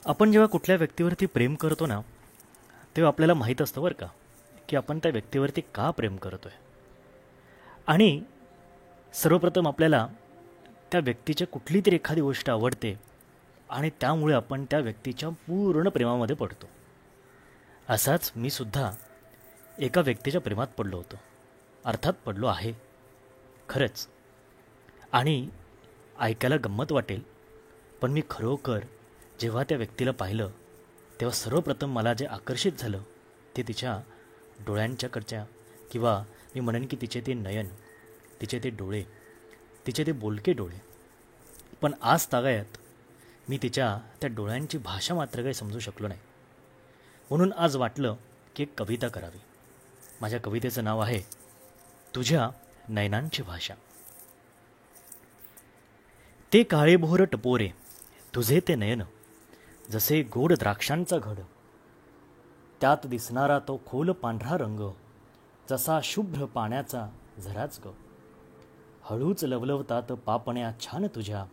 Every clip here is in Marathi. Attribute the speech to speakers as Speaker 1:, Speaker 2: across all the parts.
Speaker 1: आपण जेव्हा कुठल्या व्यक्तीवरती प्रेम करतो ना, तेव्हा आपल्याला माहीत असतं बरं का, की आपण त्या व्यक्तीवरती का प्रेम करतोय. आणि सर्वप्रथम आपल्याला त्या व्यक्तीच्या कुठली तरी एखादी गोष्ट आवडते आणि त्यामुळे आपण त्या व्यक्तीच्या पूर्ण प्रेमामध्ये पडतो. असाच मी सुद्धा एका व्यक्तीच्या प्रेमात पडलो होतो. अर्थात पडलो आहे खरंच. आणि ऐकायला गंमत वाटेल, पण मी खरोखर जेव्हा त्या व्यक्तीला पाहिलं तेव्हा सर्वप्रथम मला जे आकर्षित झालं ते तिच्या डोळ्यांच्याकडच्या, किंवा मी म्हणेन की तिचे ते नयन, तिचे ते डोळे, तिचे ते बोलके डोळे. पण आज तागायत मी तिच्या त्या डोळ्यांची भाषा मात्र काही समजू शकलो नाही. म्हणून आज वाटलं की एक कविता करावी. माझ्या कवितेचं नाव आहे तुझ्या नयनांची भाषा. ते काळेभोर टपोरे तुझे ते नयन, जसे गोड द्राक्षांचा घड, त्यात दिसणारा तो खोल पांढरा रंग, जसा शुभ्र पाण्याचा झराच ग. हळूच लवलवतात पापण्या छान तुझ्या,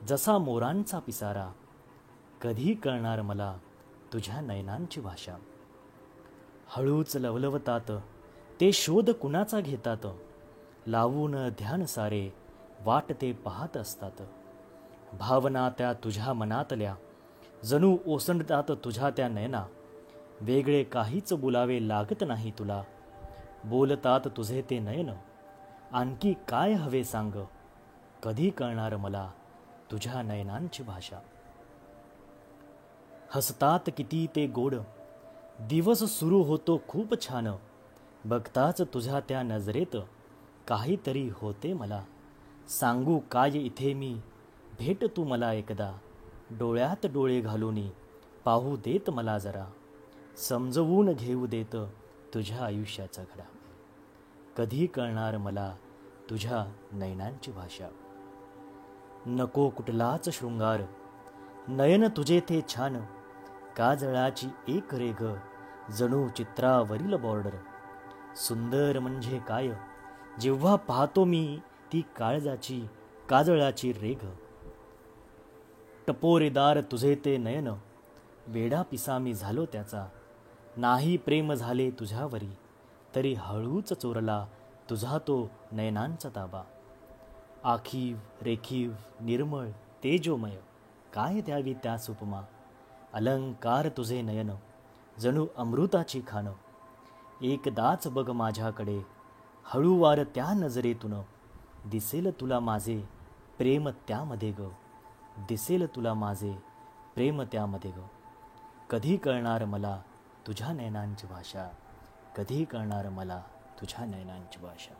Speaker 1: जसा मोरांचा पिसारा, कधी कळणार मला तुझ्या नयनांची भाषा. हळूच लवलवतात ते शोध कुणाचा घेतात, लावून ध्यान सारे वाट ते पाहत असतात. भावना त्या तुझ्या मनातल्या जणू ओसंडतात तुझ्या त्या नयना, वेगळे काहीच बोलावे लागत नाही तुला, बोलतात तुझे ते नयन. आणखी काय हवे सांग, कधी कळणार मला तुझ्या नयनांची भाषा. हसतात किती ते गोड, दिवस सुरू होतो खूप छान, बघताच तुझ्या त्या नजरेत काहीतरी होते मला. सांगू काय इथे मी, भेट तू मला एकदा, डोळ्यात डोळे घालूनी पाहू देत मला जरा, समजवून घेऊ देत तुझ्या आयुष्याचा घडा. कधी कळणार मला तुझ्या नयनांची भाषा. नको कुठलाच शृंगार, नयन तुझे ते छान, काजळाची एक रेघ जणू चित्रावरील बॉर्डर. सुंदर म्हणजे काय जेव्हा पाहतो मी ती काळजाची काजळाची रेघ. टपोरेदार तुझे ते नयन, वेडा पिसा मी झालो त्याचा, नाही प्रेम झाले तुझ्यावरी, तरी हळूच चोरला तुझा तो नयनांचा ताबा. आखीव रेखीव निर्मळ तेजोमय, काय द्यावी त्यास उपमा, अलंकार तुझे नयन जणू अमृताची खाण. एकदाच बघ माझ्याकडे हळूवार त्या नजरेतून, दिसेल तुला माझे प्रेम त्यामध्ये ग, दिसेल तुला माझे प्रेम त्यामध्ये ग. कधी कळणार मला तुझ्या नयनांची भाषा, कधी कळणार मला तुझ्या नयनांची भाषा.